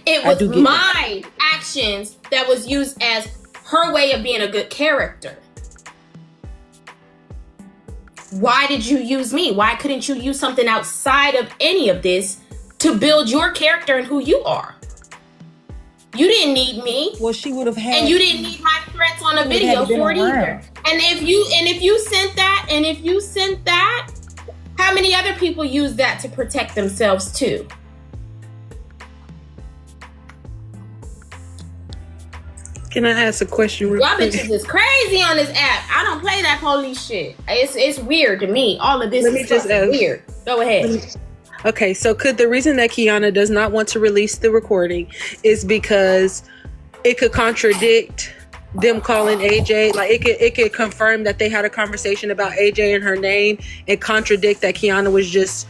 It I was do get that. my actions that was used as her way of being a good character. Why did you use me? Why couldn't you use something outside of any of this to build your character and who you are? You didn't need me. Well, she would have had, and you didn't need my threats on a video for it either. And if you sent that, how many other people use that to protect themselves too? Can I ask a question real Y'all quick? bitches is crazy on this app. I don't play that police shit. It's weird to me. All of this is weird. Go ahead. Okay, so could the reason that Kiana does not want to release the recording is because it could contradict them calling AJ? Like it could confirm that they had a conversation about AJ and her name and contradict that Kiana was just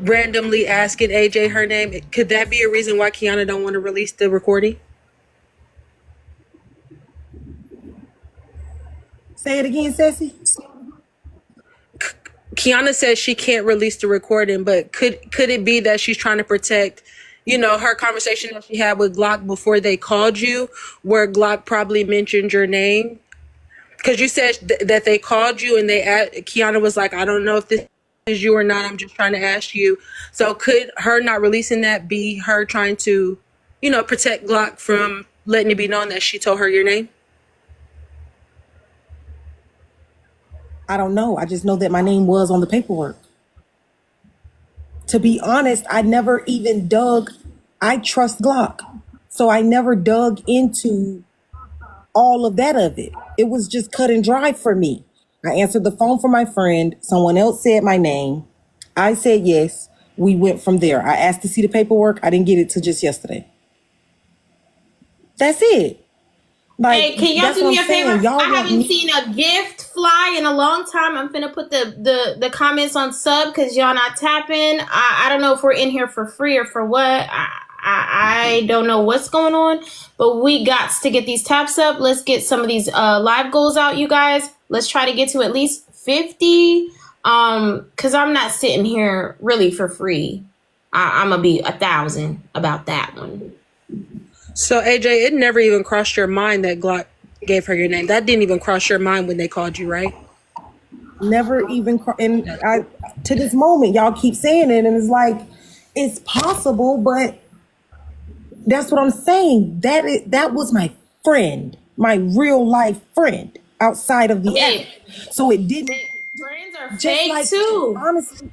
randomly asking AJ her name. Could that be a reason why Kiana don't want to release the recording? Say it again, Sassy. Kiana says she can't release the recording, but could it be that she's trying to protect, her conversation that she had with Glock before they called you, where Glock probably mentioned your name? Because you said that they called you and Kiana was like, I don't know if this is you or not. I'm just trying to ask you. So could her not releasing that be her trying to, protect Glock from letting it be known that she told her your name? I don't know. I just know that my name was on the paperwork. To be honest, I never even I trust Glock. So I never dug into all of that of it. It was just cut and dry for me. I answered the phone for my friend. Someone else said my name. I said yes. We went from there. I asked to see the paperwork. I didn't get it till just yesterday. That's it. Like, hey, can y'all do me a favor? I haven't seen a gift fly in a long time. I'm finna put the comments on sub because y'all not tapping. I don't know if we're in here for free or for what. I don't know what's going on, but we got to get these taps up. Let's get some of these live goals out, you guys. Let's try to get to at least 50. Because I'm not sitting here really for free. I'm gonna be 1,000 about that one. So AJ, it never even crossed your mind that Glock gave her your name. That didn't even cross your mind when they called you, right? Never even. And to this moment, y'all keep saying it, and it's like it's possible, but that's what I'm saying. That was my friend, my real life friend outside of the app. So it didn't. Friends are fake too. Honestly.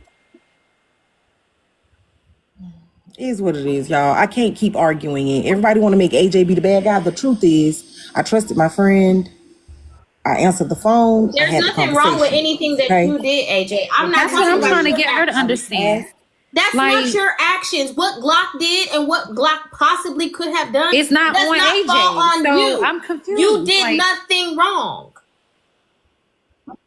Is what it is, y'all. I can't keep arguing it. Everybody want to make AJ be the bad guy. The truth is, I trusted my friend. I answered the phone. There's nothing wrong with anything that you did, AJ. That's what I'm trying to get her to understand. That's not your actions. What Glock did and what Glock possibly could have done. It's not on AJ. On so you. I'm confused. You did nothing wrong.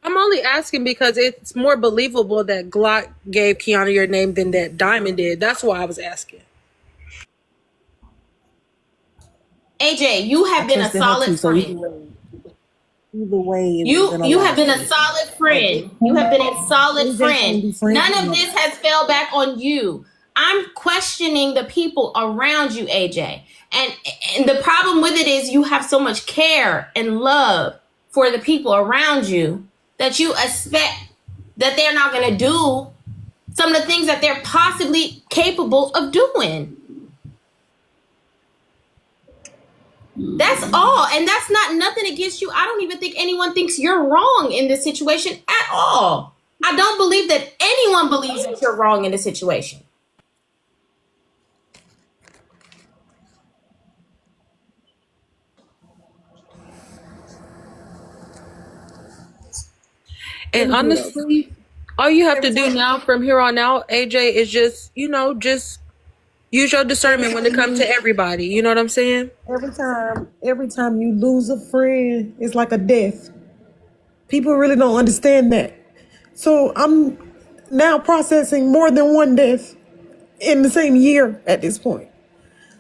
I'm only asking because it's more believable that Glock gave Kiana your name than that Diamond did. That's why I was asking. AJ, you have been a solid friend. Either way, you have been a solid friend. You have been a solid friend. None of this has fell back on you. I'm questioning the people around you, AJ. And the problem with it is you have so much care and love for the people around you that you expect that they're not going to do some of the things that they're possibly capable of doing. That's all. And that's not nothing against you. I don't even think anyone thinks you're wrong in this situation at all. I don't believe that anyone believes that you're wrong in this situation. And honestly, all you have to do now from here on out, AJ, is just use your discernment when it comes to everybody. You know what I'm saying? Every time you lose a friend, it's like a death. People really don't understand that. So I'm now processing more than one death in the same year at this point.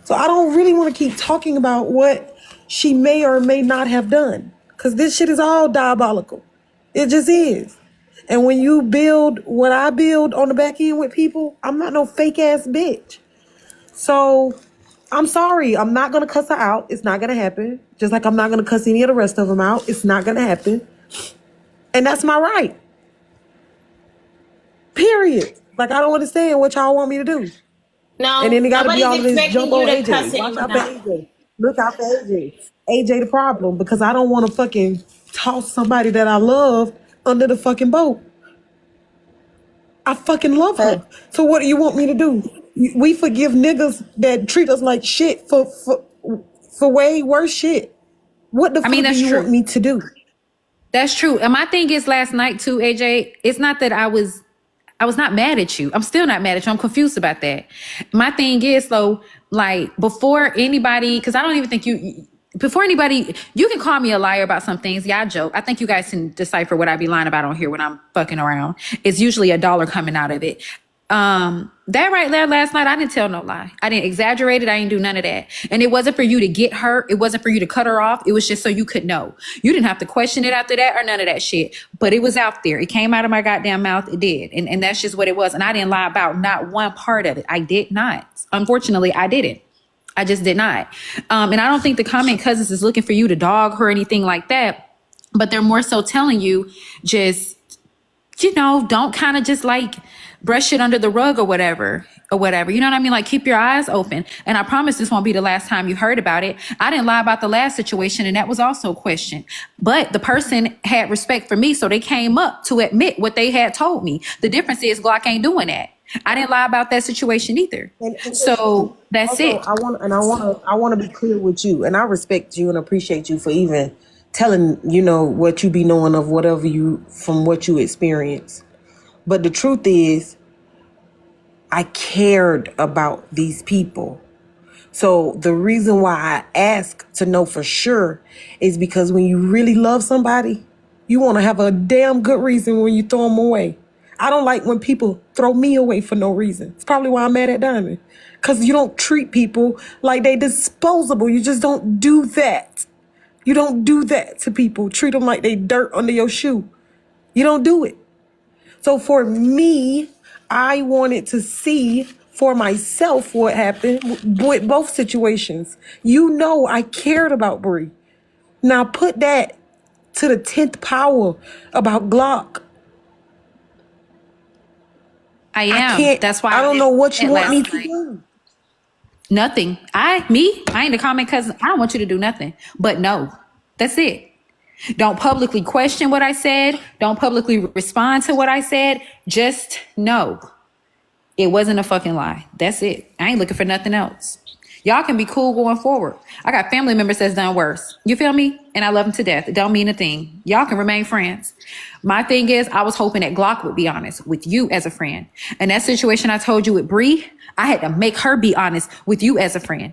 So I don't really want to keep talking about what she may or may not have done, because this shit is all diabolical. It just is. And when you build what I build on the back end with people, I'm not no fake ass bitch. So I'm sorry. I'm not gonna cuss her out. It's not gonna happen. Just like I'm not gonna cuss any of the rest of them out. It's not gonna happen. And that's my right. Period. Like I don't understand what y'all want me to do. And then No, it gotta be nobody's all of this expecting jump you on to cuss AJ. Watch anyone out for out. AJ. Look out for AJ. AJ the problem because I don't want to fucking toss somebody that I love under the fucking boat. I fucking love her. So what do you want me to do? We forgive niggas that treat us like shit for way worse shit. What the I mean, fuck do that's you want true. me to do? That's true. And my thing is last night too, AJ, it's not that I was not mad at you. I'm still not mad at you. I'm confused about that. My thing is though, like before anybody, because I don't even think before anybody, you can call me a liar about some things. Yeah, I joke. I think you guys can decipher what I be lying about on here when I'm fucking around. It's usually $1 coming out of it. That right there last night, I didn't tell no lie. I didn't exaggerate it. I didn't do none of that. And it wasn't for you to get hurt. It wasn't for you to cut her off. It was just so you could know. You didn't have to question it after that or none of that shit. But it was out there. It came out of my goddamn mouth. It did. And that's just what it was. And I didn't lie about not one part of it. I did not. Unfortunately, I didn't. I just did not. And I don't think the comment cousins is looking for you to dog her or anything like that. But they're more so telling you just, don't kind of just like brush it under the rug or whatever. You know what I mean? Like keep your eyes open. And I promise this won't be the last time you heard about it. I didn't lie about the last situation, and that was also a question. But the person had respect for me, so they came up to admit what they had told me. The difference is Glock ain't doing that. I didn't lie about that situation either. So that's Also, it. I want to be clear with you, and I respect you and appreciate you for even telling what you be knowing of whatever from what you experience. But the truth is, I cared about these people. So the reason why I ask to know for sure is because when you really love somebody, you want to have a damn good reason when you throw them away. I don't like when people throw me away for no reason. It's probably why I'm mad at Diamond. Because you don't treat people like they disposable. You just don't do that. You don't do that to people. Treat them like they dirt under your shoe. You don't do it. So for me, I wanted to see for myself what happened with both situations. I cared about Bree. Now put that to the 10th power about Glock. I I am. can't. That's why I don't know what you want me last to night. do. Nothing. I ain't the comment cousin. I don't want you to do nothing. But no, that's it. Don't publicly question what I said. Don't publicly respond to what I said. Just know it wasn't a fucking lie. That's it. I ain't looking for nothing else. Y'all can be cool going forward. I got family members that's done worse. You feel me? And I love them to death. It don't mean a thing. Y'all can remain friends. My thing is, I was hoping that Glock would be honest with you as a friend. And that situation I told you with Bree, I had to make her be honest with you as a friend.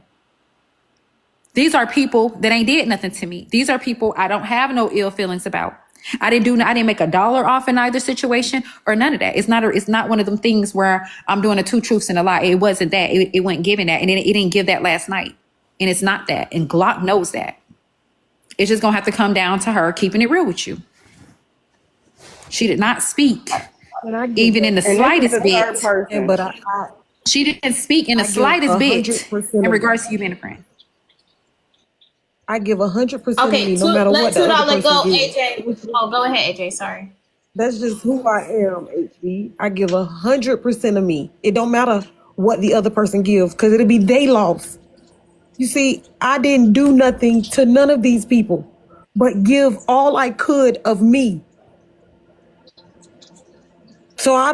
These are people that ain't did nothing to me. These are people I don't have no ill feelings about. I didn't make $1 off in either situation or none of that. It's not one of them things where I'm doing a 2 truths and a lie. It wasn't that. It wasn't giving that. And it didn't give that last night. And it's not that. And Glock knows that. It's just going to have to come down to her keeping it real with you. She did not speak, even in the slightest bit. Yeah, but She didn't speak in the give slightest bit 100% in of regards to you being a friend. I give 100% of Okay, me, no matter what let the other $2 person go, gives. AJ. Oh, go ahead, AJ. Sorry. That's just who I am, HB. I give 100% of me. It don't matter what the other person gives, because it'll be they loss. You see, I didn't do nothing to none of these people, but give all I could of me. So I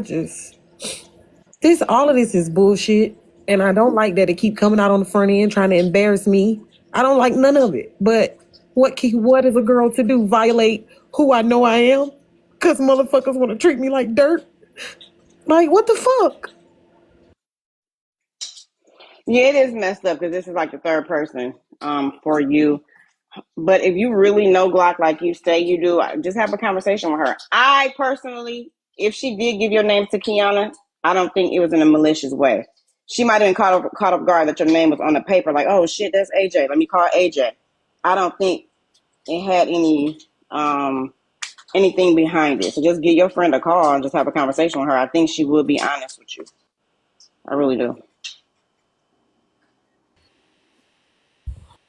just, all of this is bullshit. And I don't like that it keep coming out on the front end trying to embarrass me. I don't like none of it. But what is a girl to do? Violate who I know I am? Because motherfuckers want to treat me like dirt? Like, what the fuck? Yeah, it is messed up because this is like the third person for you. But if you really know Glock like you say you do, just have a conversation with her. I personally, if she did give your name to Kiana, I don't think it was in a malicious way. She might have been caught off guard that your name was on the paper, like, oh shit, that's AJ. Let me call AJ. I don't think it had anything behind it. So just give your friend a call and just have a conversation with her. I think she will be honest with you. I really do.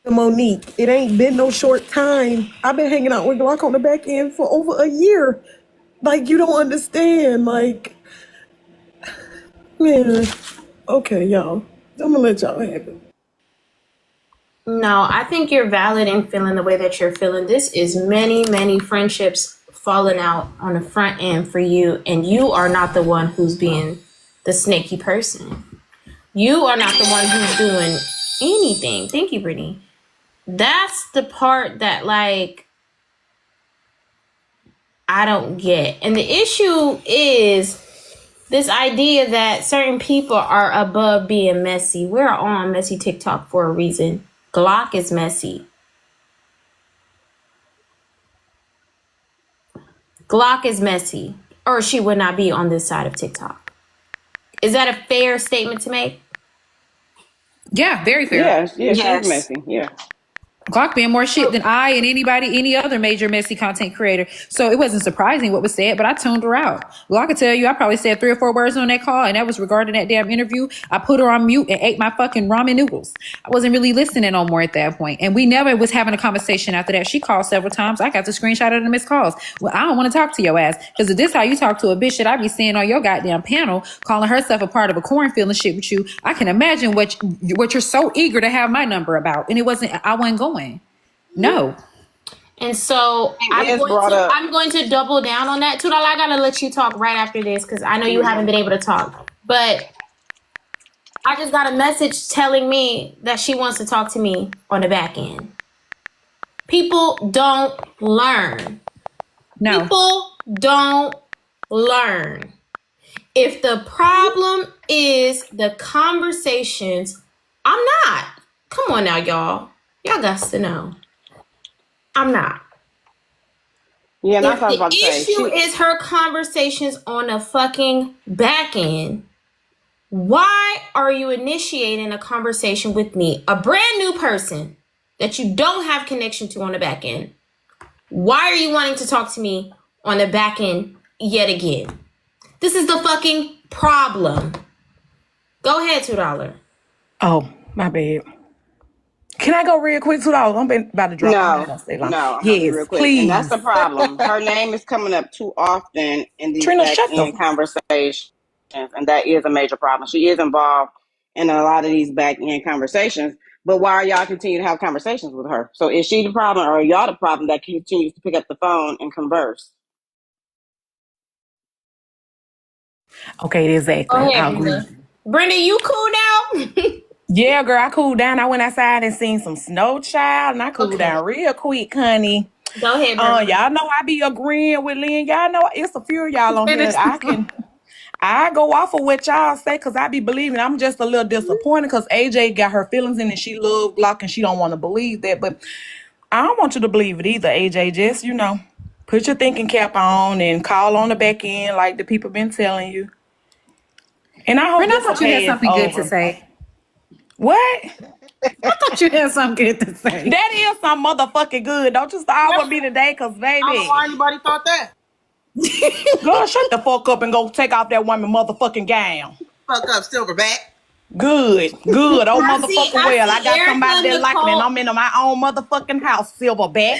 Monique, it ain't been no short time. I've been hanging out with Glock on the back end for over a year. Like, you don't understand. Like, man. Okay, y'all. I'm gonna let y'all have it. No, I think you're valid in feeling the way that you're feeling. This is many, many friendships falling out on the front end for you, and you are not the one who's being the snaky person. You are not the one who's doing anything. Thank you, Brittany. That's the part that, like, I don't get. And the issue is this idea that certain people are above being messy. We're on messy TikTok for a reason. Glock is messy. Glock is messy, or she would not be on this side of TikTok. Is that a fair statement to make? Yeah, very fair. Yeah, Yes. she's messy. Yeah. Glock being more shit than I and any other major messy content creator. So it wasn't surprising what was said, but I tuned her out. Glock could tell you I probably said 3 or 4 words on that call, and that was regarding that damn interview. I put her on mute and ate my fucking ramen noodles. I wasn't really listening no more at that point. And we never was having a conversation after that. She called several times. I got the screenshot of the missed calls. Well, I don't want to talk to your ass. Because if this how you talk to a bitch that I be seeing on your goddamn panel, calling herself a part of a cornfield and shit with you, I can imagine what you're so eager to have my number about. And I wasn't going. No. And so I'm going to double down on that. Tudor, I gotta let you talk right after this because I know you haven't been able to talk. But I just got a message telling me that she wants to talk to me on the back end. People don't learn. No. People don't learn. If the problem is the conversations, I'm not. Come on now, y'all. Y'all got to know. I'm not. Yeah, If that's what I was about to the say. issue is her conversations on the fucking back end, why are you initiating a conversation with me, a brand new person that you don't have connection to on the back end? Why are you wanting to talk to me on the back end yet again? This is the fucking problem. Go ahead, $2. Oh, my bad. Can I go real quick, $2? I'm about to drop. I'm No, stay long. I'm gonna be Yes, real quick. please. And that's the problem. Her name is coming up too often in these Trina, back shut end the conversations, and that is a major problem. She is involved in a lot of these back end conversations. But why are y'all continuing to have conversations with her? So is she the problem, or are y'all the problem that continues to pick up the phone and converse? Okay, exactly. Go I ahead, agree. Brenda. Brenda, you cool now? Yeah, girl, I cooled down. I went outside and seen some snow, child, and I cooled down real quick, honey. Go ahead, Brenda. Y'all know I be agreeing with Lynn. Y'all know it's a few of y'all on here that I go off of what y'all say because I be believing. I'm just a little disappointed because AJ got her feelings in and she love Glock and she don't want to believe that. But I don't want you to believe it either, AJ. Just, put your thinking cap on and call on the back end like the people been telling you. And I hope Brenda, I this thought you had something good to say. What? I thought you had something good to say. That is some motherfucking good. Don't you start with me today, cause baby. I don't know why anybody thought that. Girl, shut the fuck up and go take off that woman motherfucking gown. Fuck up, Silverback. Good. Oh motherfucking well. I got Erica somebody that like it Nicole. and I'm in my own motherfucking house, Silverback.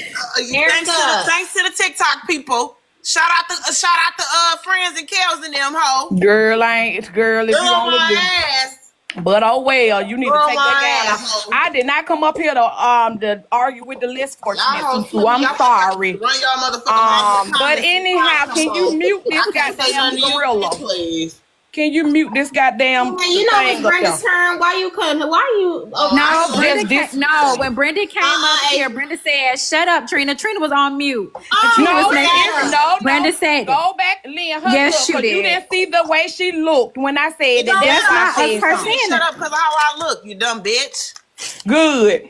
Thanks to the TikTok people. Shout out to friends and Kels and them ho. Girl, if you only do. Ass. But oh well, you need to take that gown ass. off. I did not come up here to argue with the list fortunate. So I'm y'all sorry. Run y'all motherfucking But anyhow, can you mute this goddamn gorilla? Please. Can you mute this goddamn You know it's thing up Brenda's there? turn. Why you couldn't? Why you? Oh, When Brenda came up here, Brenda said, "Shut up, Trina." Trina was on mute. Brenda said, "Go back, Lynn." Yes, you did. You didn't see the way she looked when I said that. That's not us her saying. Shut up, cause of how I look, you dumb bitch. Good.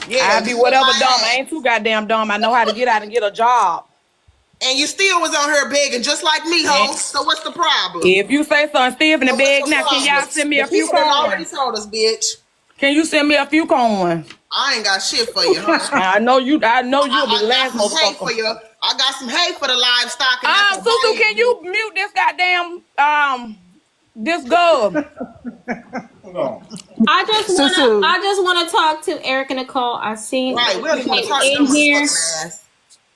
Yeah, I be whatever dumb. I ain't too goddamn dumb. I know how to get out and get a job. And you still was on her begging just like me, ho. So what's the problem? If you say something, Steve in the bag now, can y'all send me a few coins? Already told us, bitch. Can you send me a few coins? I ain't got shit for you, huh? I know you'll be the last motherfucker. For you. I got some hate for the livestock. Susu, can you mute this goddamn this girl? Hold on. Susu. I just wanna talk to Erica Nicole. I seen Right, we don't want to talk to in them here. motherfucking ass.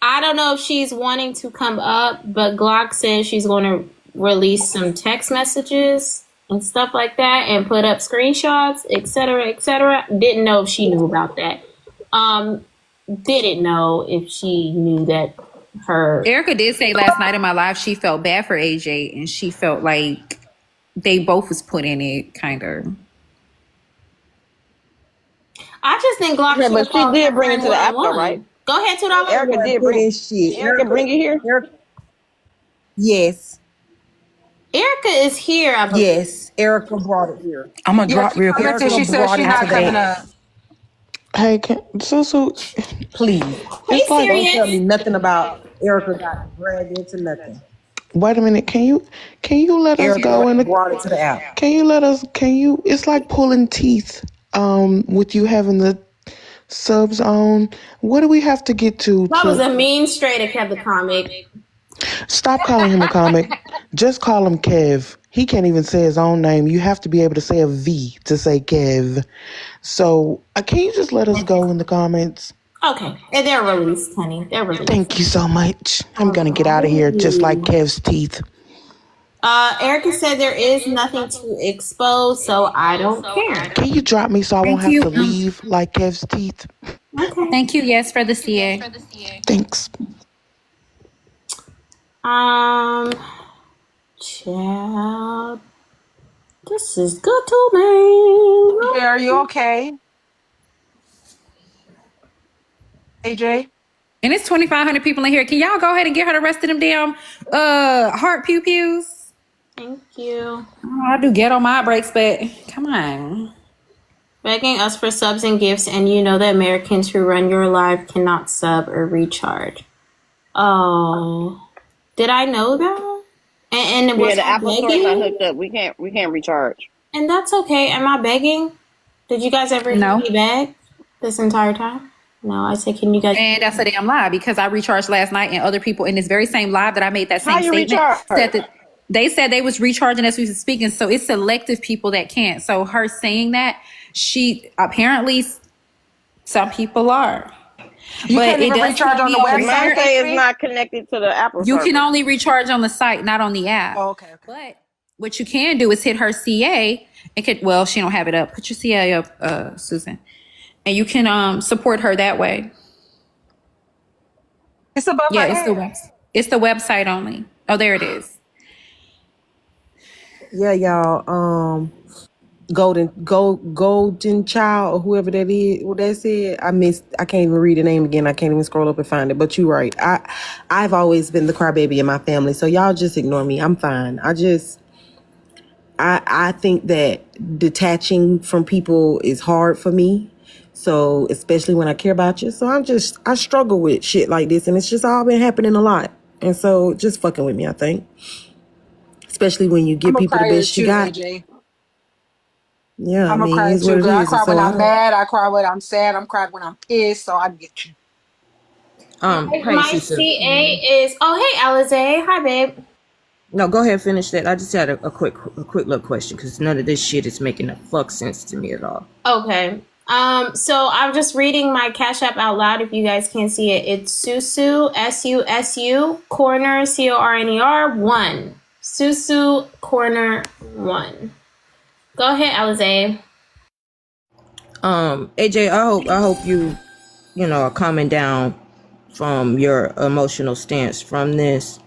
I don't know if she's wanting to come up, but Glock says she's going to release some text messages and stuff like that and put up screenshots, etc., etc. Didn't know if she knew about that. Didn't know if she knew that her. Erica did say last night in my live she felt bad for AJ and she felt like they both was put in it, kind of. I just think Glock Yeah, should but have she called did her bring it friend to the app, though, one-on-one. right? Go ahead, $2. Erica did bring this shit. Erica bring it here. Yes. Erica is here. I believe. Yes. Erica brought it here. I'm gonna drop real quick. Erica, she said she's not coming up. Hey, Susu, Please. Hey, it's like, Don't tell me Sirius. nothing about Erica got dragged into nothing. wait a minute. Can you let us Erica go in the? brought it to the app. Can you? It's like pulling teeth. With you having the subs on. What do we have to get to? That was a mean straight at Kev the Comic. Stop calling him a comic. Just call him Kev. He can't even say his own name. You have to be able to say a V to say Kev. So, can you just let us go in the comments? Okay, and they're released, honey. They're released. Thank you so much. I'm gonna get out of here just like Kev's teeth. Erica said there is nothing to expose, so I don't care. Can you drop me so I won't Thank have you. to leave like Kev's teeth? Thank you, yes, for the CA. Thanks. Child, this is good to me. Yeah, are you okay? AJ? And it's 2,500 people in here. Can y'all go ahead and get her the rest of them damn heart pew pews? Thank you. Oh, I do get on my breaks, but come on. Begging us for subs and gifts, and you know that Americans who run your live cannot sub or recharge. Oh, did I know that? And was The I Apple Store is not begging? hooked up. We can't recharge. And that's okay. Am I begging? Did you guys ever No. hear me beg this entire time? No, I said, can you guys? And that's a damn lie because I recharged last night and other people in this very same live that I made that How same you statement recharge? said that they said they was recharging as we was speaking. So it's selective people that can't. So her saying that, she apparently some people are. You can't even does recharge on the be website? Mine say Adrian? it's not connected to the Apple You Store. can only recharge on the site, not on the app. Oh, okay. But what you can do is hit her CA and she don't have it up. Put your CA up, Susan. And you can support her that way. It's above Yeah, my head. it's the website only. Oh, there it is. Yeah, y'all. Golden Child or whoever that is, what that said. I can't even read the name again. I can't even scroll up and find it. But you're right. I've always been the crybaby in my family, so y'all just ignore me. I'm fine. I think that detaching from people is hard for me. So especially when I care about you. So I struggle with shit like this, and it's just all been happening a lot. And so just fucking with me, I think. Especially when you give I'm a people the crier best you too, got. AJ. Yeah, I'm a crier it's what too, it girl. I is. cry And when so I I'm don't. mad. I cry when I'm sad. I'm crying when I'm pissed. So I get you. Hey, My Cece. CA is. Oh, hey, Alize. Hi, babe. No, go ahead, finish that. I just had a quick little question because none of this shit is making a fuck sense to me at all. Okay. So I'm just reading my Cash App out loud if you guys can't see it. It's Susu, SUSU, corner, CORNER 1. Susu, corner 1. Go ahead, Alize. AJ, I hope you are calming down from your emotional stance from this.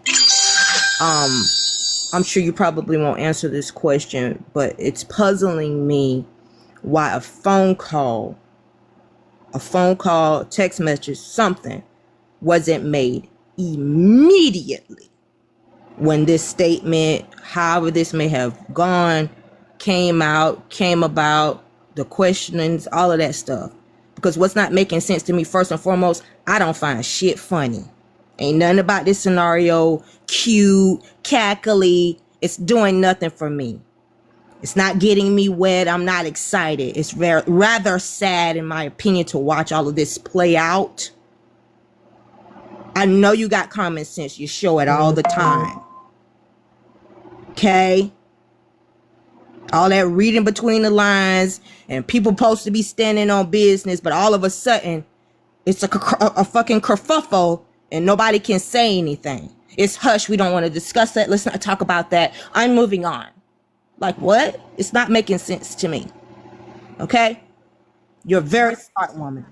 I'm sure you probably won't answer this question, but it's puzzling me why a phone call, text message, something wasn't made immediately when this statement, however this may have gone, came about, the questionings, all of that stuff. Because what's not making sense to me, first and foremost, I don't find shit funny. Ain't nothing about this scenario cute, cackly. It's doing nothing for me. It's not getting me wet. I'm not excited. It's rather sad, in my opinion, to watch all of this play out. I know you got common sense. You show it all the time. Okay? All that reading between the lines and people supposed to be standing on business, but all of a sudden it's a fucking kerfuffle and nobody can say anything. It's hush. We don't want to discuss that. Let's not talk about that. I'm moving on. Like what? It's not making sense to me. Okay? You're a very smart woman.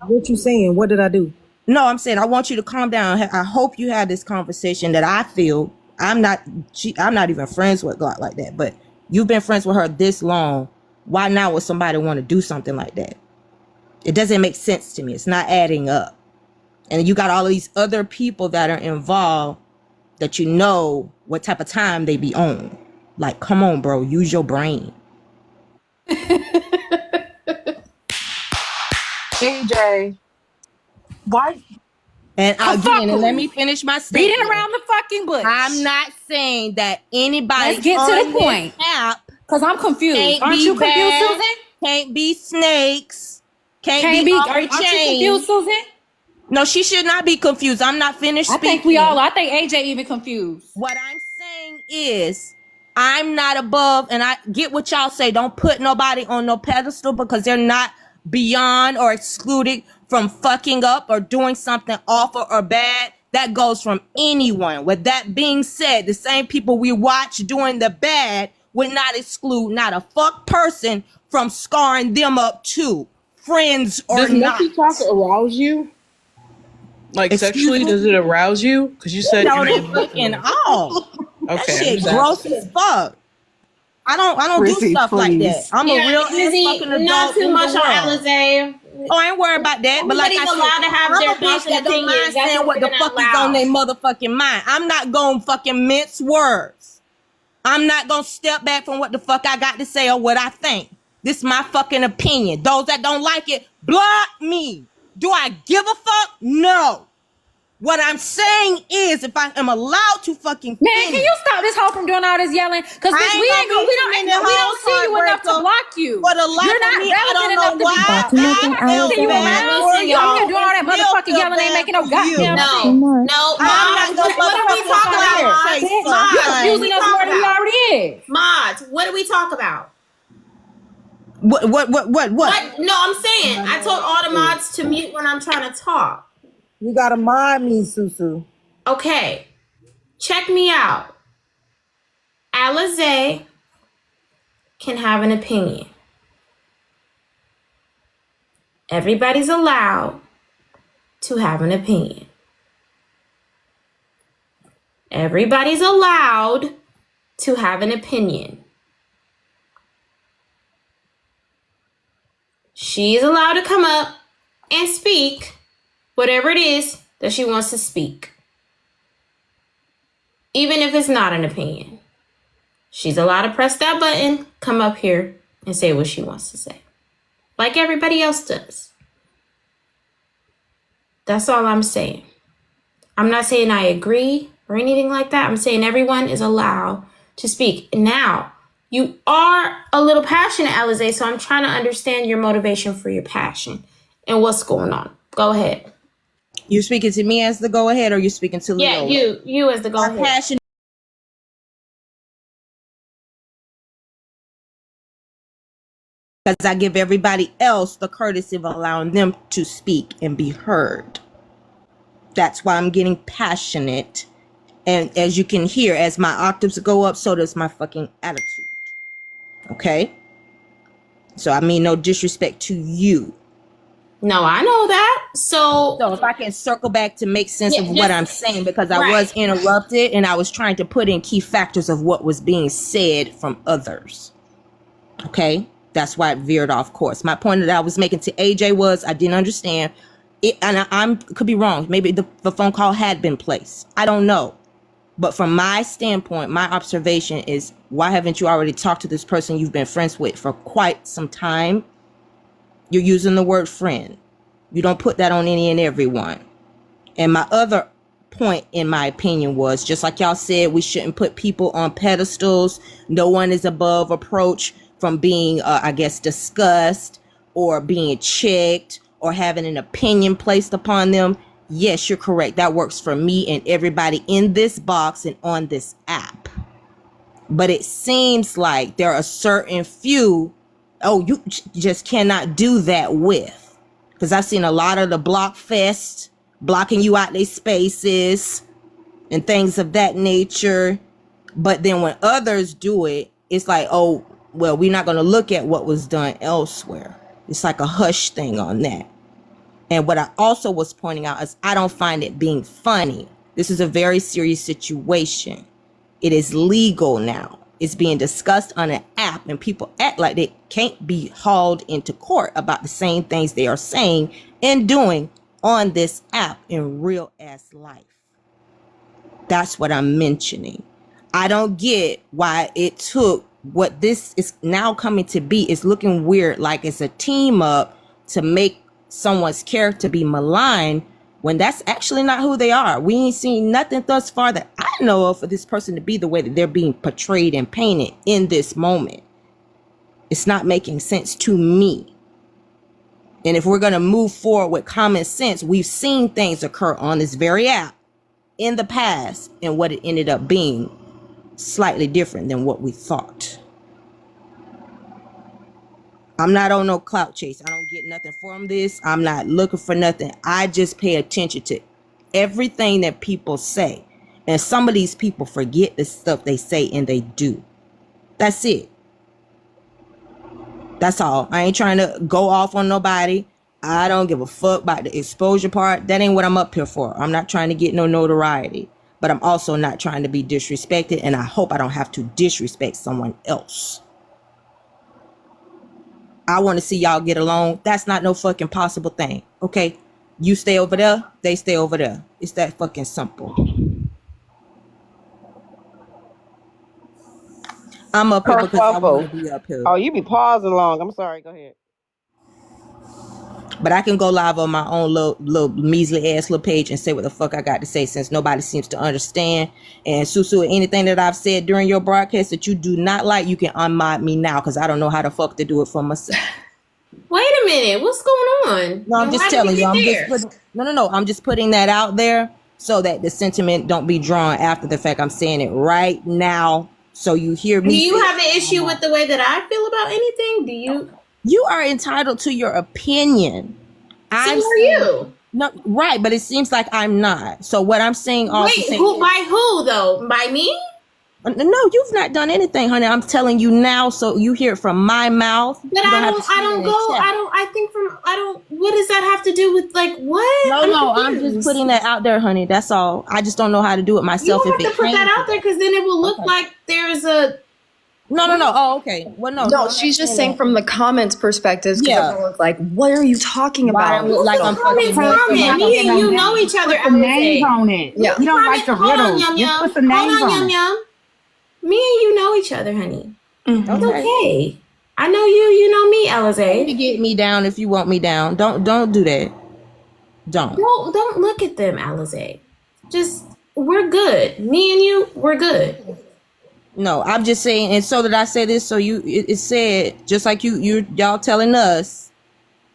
What you saying? What did I do? No, I'm saying I want you to calm down. I hope you have this conversation that I feel I'm not even friends with God like that, but you've been friends with her this long. Why now would somebody want to do something like that? It doesn't make sense to me. It's not adding up. And you got all of these other people that are involved that you know what type of time they be on. Like, come on, bro, use your brain. AJ, why? And again, and let me finish my statement. Beating around the fucking bush. I'm not saying that anybody Let's get to the point. Because I'm confused. Aren't you confused, Susan? Can't be snakes. Can't be Aren't you confused, Susan? No, she should not be confused. I'm not finished speaking. I think AJ even confused. What I'm saying is, I'm not above, and I get what y'all say. Don't put nobody on no pedestal because they're not beyond or excluded from fucking up or doing something awful or bad. That goes from anyone. With that being said, the same people we watch doing the bad would not exclude not a fuck person from scarring them up too, friends or Does not. Nikki talk arouse you? Like sexually, does it arouse you? Because you said no, they fucking all. Okay, that shit gross as fuck. I don't do stuff like that. I'm a real ass fucking adult. Not too much on Alizé. Oh, I ain't worried about that. But like I said, allowed to have their thoughts and that don't mind opinions. That's saying what the fuck is on their motherfucking mind. I'm not gonna fucking mince words. I'm not gonna step back from what the fuck I got to say or what I think. This is my fucking opinion. Those that don't like it, block me. Do I give a fuck? No. What I'm saying is, if I am allowed to fucking can you stop this hoe from doing all this yelling? Because we don't see you enough to block you. But a lot You're not of me, I don't know why. I don't see you around. You out here doing all that motherfucking yelling ain't making no goddamn sense. No, what are we talking about, Mods? Confusing us more than we already is. Mods, what do we talk about? What? No, I'm saying I told all the mods to mute when I'm trying to talk. You gotta mod me, Susu. Okay, check me out. Alizé can have an opinion. Everybody's allowed to have an opinion. Everybody's allowed to have an opinion. She's allowed to come up and speak whatever it is that she wants to speak. Even if it's not an opinion. She's allowed to press that button, come up here, and say what she wants to say. Like everybody else does. That's all I'm saying. I'm not saying I agree or anything like that. I'm saying everyone is allowed to speak. Now, you are a little passionate, Alizé, so I'm trying to understand your motivation for your passion and what's going on. Go ahead. You speaking to me as the go ahead, or you speaking to Leo? Yeah, you as the go ahead. Passion. Because I give everybody else the courtesy of allowing them to speak and be heard. That's why I'm getting passionate. And as you can hear, as my octaves go up, so does my fucking attitude. Okay? So I mean no disrespect to you. No, I know that. So if I can circle back to make sense of what I'm saying, because I was interrupted and I was trying to put in key factors of what was being said from others. Okay? That's why it veered off course. My point that I was making to AJ was I didn't understand it, and I could be wrong. Maybe the phone call had been placed. I don't know. But from my standpoint, my observation is, why haven't you already talked to this person you've been friends with for quite some time? You're using the word friend. You don't put that on any and everyone. And my other point, in my opinion, was, just like y'all said, we shouldn't put people on pedestals. No one is above approach from being, I guess, discussed or being checked or having an opinion placed upon them. Yes, you're correct. That works for me and everybody in this box and on this app. But it seems like there are certain few, you just cannot do that with. Because I've seen a lot of the block fest blocking you out their spaces and things of that nature. But then when others do it, it's like, oh, well, we're not going to look at what was done elsewhere. It's like a hush thing on that. And what I also was pointing out is I don't find it being funny. This is a very serious situation. It is legal now. It's being discussed on an app, and people act like they can't be hauled into court about the same things they are saying and doing on this app in real ass life. That's what I'm mentioning. I don't get why it took what this is now coming to be. It's looking weird, like it's a team up to make someone's character be maligned when that's actually not who they are. We ain't seen nothing thus far that I know of for this person to be the way that they're being portrayed and painted in this moment. It's not making sense to me. And if we're going to move forward with common sense, we've seen things occur on this very app in the past, and what it ended up being slightly different than what we thought. I'm not on no clout chase. I don't get nothing from this. I'm not looking for nothing. I just pay attention to everything that people say. And some of these people forget the stuff they say and they do. That's it. That's all. I ain't trying to go off on nobody. I don't give a fuck about the exposure part. That ain't what I'm up here for. I'm not trying to get no notoriety. But I'm also not trying to be disrespected. And I hope I don't have to disrespect someone else. I want to see y'all get along. That's not no fucking possible thing. Okay? You stay over there, they stay over there. It's that fucking simple. I'm up here because I want to be up here. Oh, you be pausing long. I'm sorry. Go ahead. But I can go live on my own little measly ass little page and say what the fuck I got to say, since nobody seems to understand. And Susu, anything that I've said during your broadcast that you do not like, you can unmod me now, because I don't know how the fuck to do it for myself. Wait a minute, what's going on? No, I'm just telling you. I'm just putting that out there so that the sentiment don't be drawn after the fact. I'm saying it right now so you hear me. Do you have an issue with the way that I feel about anything? Do you? You are entitled to your opinion. So are you? No, right, but it seems like I'm not. So what I'm saying also. Wait, by who though? By me? No, you've not done anything, honey. I'm telling you now, so you hear it from my mouth. But I don't. What does that have to do with what? No, I'm just putting that out there, honey. That's all. I just don't know how to do it myself. You have to put that out there, because then it will look like there's a. No. Oh, okay. Well, no. She's just saying from the comments perspectives. Yeah. Everyone's like, what are you talking about? Like I'm fucking comment. Me and you know each other. Put the names on it. Yeah. You don't like the riddles. Just put the names on it. Me and you know each other, honey. Mm-hmm. Okay. I know you. You know me, Alizé. You get me down if you want me down. Don't do that. Don't look at them, Alizé. Just, we're good. Me and you, we're good. No, I'm just saying, and so that I say this, so it said, just like y'all telling us,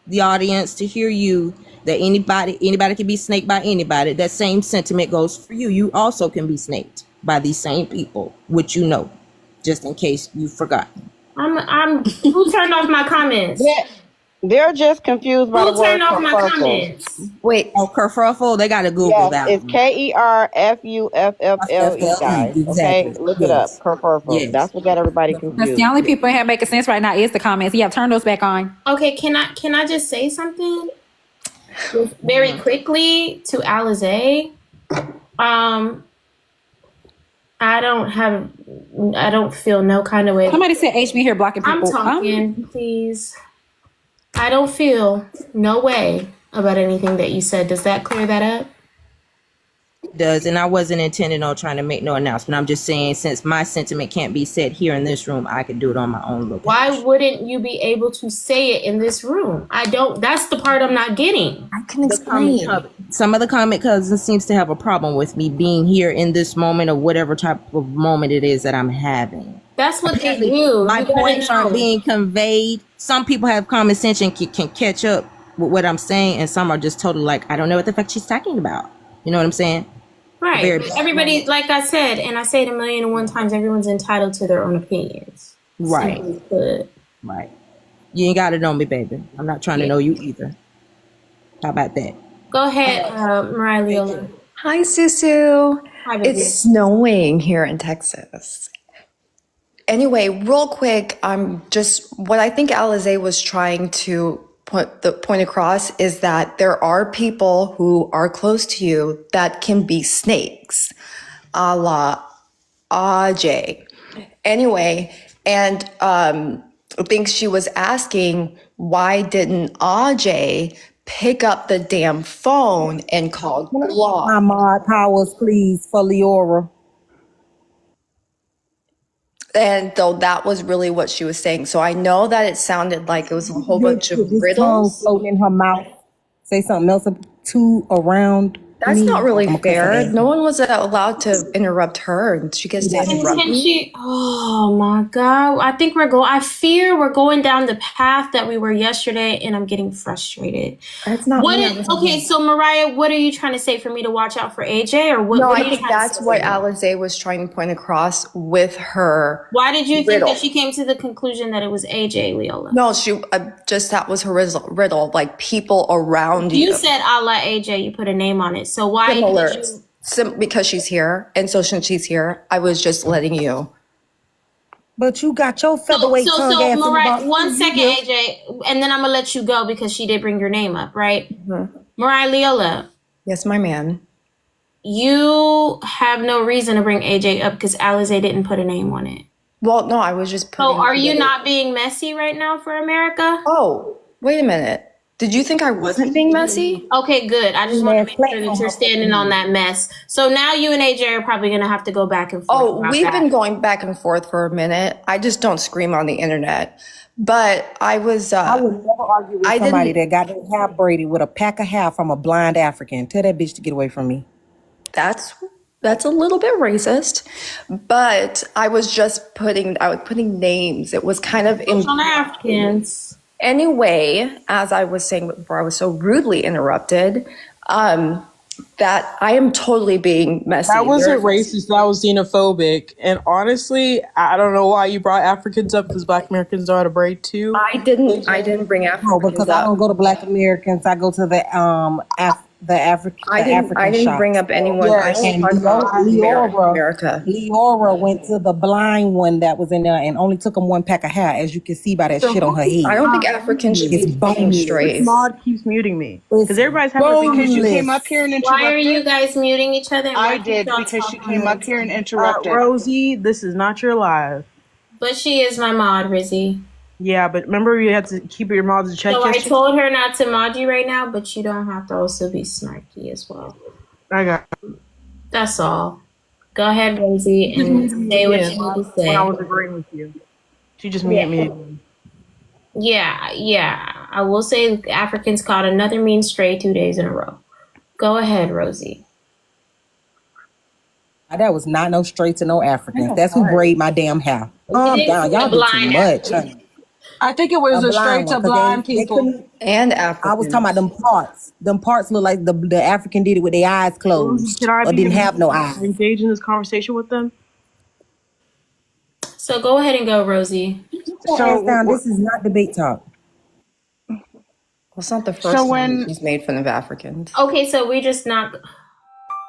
the audience, to hear you, that anybody can be snaked by anybody. That same sentiment goes for you. You also can be snaked by these same people, which you know, just in case you forgot. Who turned off my comments? They're just confused by the word. Who turned off my comments? Wait. Oh, kerfuffle? They got to Google that. It's KERFUFFLE, guys. Exactly. Okay, look it up. Kerfuffle. Yes. That's what got everybody confused. That's the only people in here making sense right now is the comments. Yeah, turn those back on. Okay, can I just say something very quickly to Alizé? I don't feel no kind of way. Somebody said HB here blocking people. I'm talking, please. I don't feel no way about anything that you said. Does that clear that up? It does, and I wasn't intending on trying to make no announcement. I'm just saying, since my sentiment can't be said here in this room, I could do it on my own location. Why wouldn't you be able to say it in this room? That's the part I'm not getting. I can explain. Some of the comment cousins seems to have a problem with me being here in this moment, or whatever type of moment it is that I'm having. That's what they do. My points aren't being conveyed. Some people have common sense and can catch up with what I'm saying, and some are just totally like, I don't know what the fuck she's talking about. You know what I'm saying? Right. Everybody, like I said, and I say it 1,000,001 times, everyone's entitled to their own opinions. Right. Simply put. Right. You ain't got to know me, baby. I'm not trying to know you either. How about that? Go ahead, Mariah Leola. Hi, Susu. Hi, baby. It's snowing here in Texas. Anyway, real quick, what I think Alizé was trying to point across is that there are people who are close to you that can be snakes, a la Ajay. Anyway, and I think she was asking, why didn't Ajay pick up the damn phone and call Glock? My mod powers, please, for Leora. And so that was really what she was saying. So I know that it sounded like it was a whole bunch of This tongue riddles. floating in her mouth. Say something else too around. That's me. not really I'ma cuss her fair. ass. No one was allowed to interrupt her, and she gets to interrupt Can me. she? Oh my God! I think I fear we're going down the path that we were yesterday, and I'm getting frustrated. That's not What? me. Okay, so Mariah, what are you trying to say for me to watch out for AJ, or what? No, what are I you think trying to that's say? what Alizé was trying to point across with her Why did you think riddle. that she came to the conclusion that it was AJ, Leola? No, she just that was her riddle. Like people around you. You said a la AJ. You put a name on it. So why Similar. did you? Because she's here, and so since she's here, I was just letting you. But you got your featherweight tongue ass in the Mariah, box. 1 second, AJ, and then I'm gonna let you go because she did bring your name up, right? Mariah Leola, Yes, my man. you have no reason to bring AJ up because Alizé didn't put a name on it. Well, no, I was just putting. So are you not being messy right now for America? Oh, wait a minute. Did you think I wasn't being messy? Okay, good. I just want to make sure that you're standing on that mess. So now you and AJ are probably gonna have to go back and forth. Oh, about we've that. been going back and forth for a minute. I just don't scream on the internet. But I was. I would never argue with somebody that got their hair braided with a pack of hair from a blind African. Tell that bitch to get away from me. That's a little bit racist, but I was putting names. It was kind of on Africans. Anyway, as I was saying before, I was so rudely interrupted. That I am totally being messy. That wasn't racist. That was xenophobic. And honestly, I don't know why you brought Africans up because Black Americans know how to braid too. I didn't bring Africans No, because I don't go to Black Americans. I go to the African. I didn't bring up anyone. Yes. I And only talked about America. Leora went to the blind one that was in there and only took him one pack of hair, as you can see by that shit on her head. I don't think Africans should be fucking straight. Mod keeps muting me because everybody's having Because you came up here and interrupted. Why are you guys muting each other? I did because you came up here and interrupted. Rosie, this is not your live. But she is my mod, Rizzy. Yeah, but remember you had to keep your mods in check. So I told her not to mod you right now, but you don't have to also be snarky as well. I got it. That's all. Go ahead, Rosie, and say what you need to say. When I was agreeing with you. She just muted me. Yeah. I will say Africans caught another mean stray 2 days in a row. Go ahead, Rosie. That was not no straight to no Africans. That's who braid my damn hair. Calm down. Y'all do too much. Honey. I think it was a straight to blind people. And Africans. I was talking about them parts. Them parts look like the African did it with their eyes closed or didn't have no eyes. Engage in this conversation with them. So go ahead and go, Rosie. So this is not debate talk. Well, it's not the first time she's made fun of Africans. Okay, so we just not.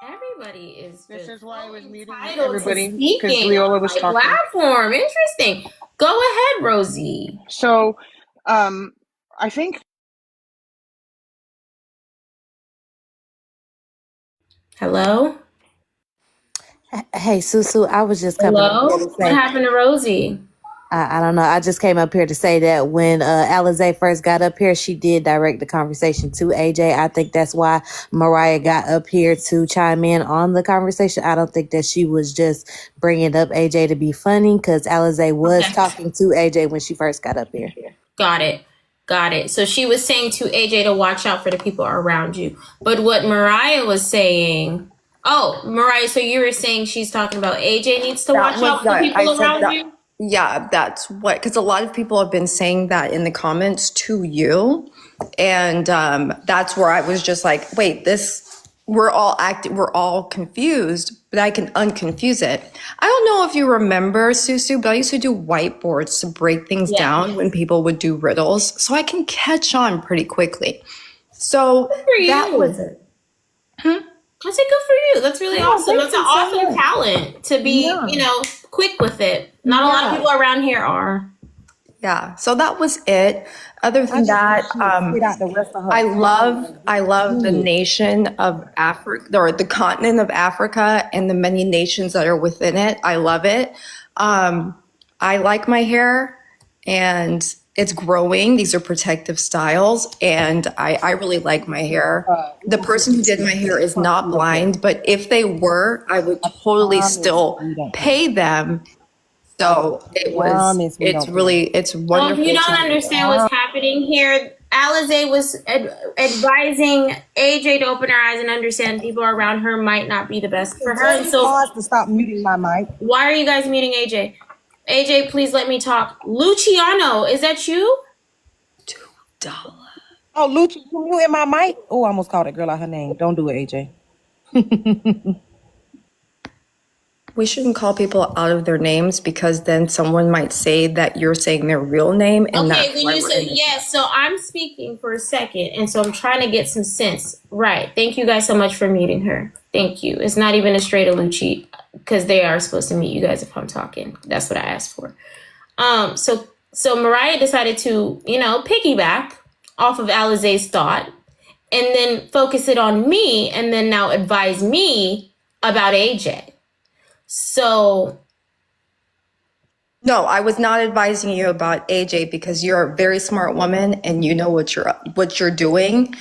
Everybody is. This is why I was muting everybody because Leola was talking. Platform, interesting. Go ahead, Rosie. So, I think. Hello. Hey, Susu, I was just coming up here to say. What happened to Rosie? I don't know. I just came up here to say that when Alizé first got up here, she did direct the conversation to AJ. I think that's why Mariah got up here to chime in on the conversation. I don't think that she was just bringing up AJ to be funny because Alizé was talking to AJ when she first got up here. Got it. So she was saying to AJ to watch out for the people around you. But what Mariah was saying... Oh, Mariah, so you were saying she's talking about AJ needs to watch out for the people around you? Yeah, that's what, because a lot of people have been saying that in the comments to you. And that's where I was just like, wait, this we're all confused, but I can unconfuse it. I don't know if you remember, Susu, but I used to do whiteboards to break things down when people would do riddles, so I can catch on pretty quickly. So that was it. I said, good for you. That's really awesome. That's an awesome talent to be, quick with it. Not a lot of people around here are. Yeah, so that was it. Other than that, I love the nation of Africa, or the continent of Africa, and the many nations that are within it. I love it. I like my hair, and it's growing. These are protective styles, and I really like my hair. The person who did my hair is not blind, but if they were, I would totally still pay them. So it's wonderful. If you don't understand what's happening here, Alize was advising AJ to open her eyes and understand people around her might not be the best for her. And so to stop muting my mic. Why are you guys muting AJ? AJ, please let me talk. Luciano, is that you? $2. Oh, Luci, you muting my mic? Oh, I almost called that girl out her name. Don't do it, AJ. We shouldn't call people out of their names, because then someone might say that you're saying their real name. And okay, when you said yes, so I'm speaking for a second, and so I'm trying to get some sense. Right. Thank you guys so much for muting her. Thank you. It's not even a straight Lucci, because they are supposed to mute you guys if I'm talking. That's what I asked for. So Mariah decided to, piggyback off of Alize's thought, and then focus it on me, and then now advise me about AJ. So, no, I was not advising you about AJ, because you're a very smart woman and you know what you're doing.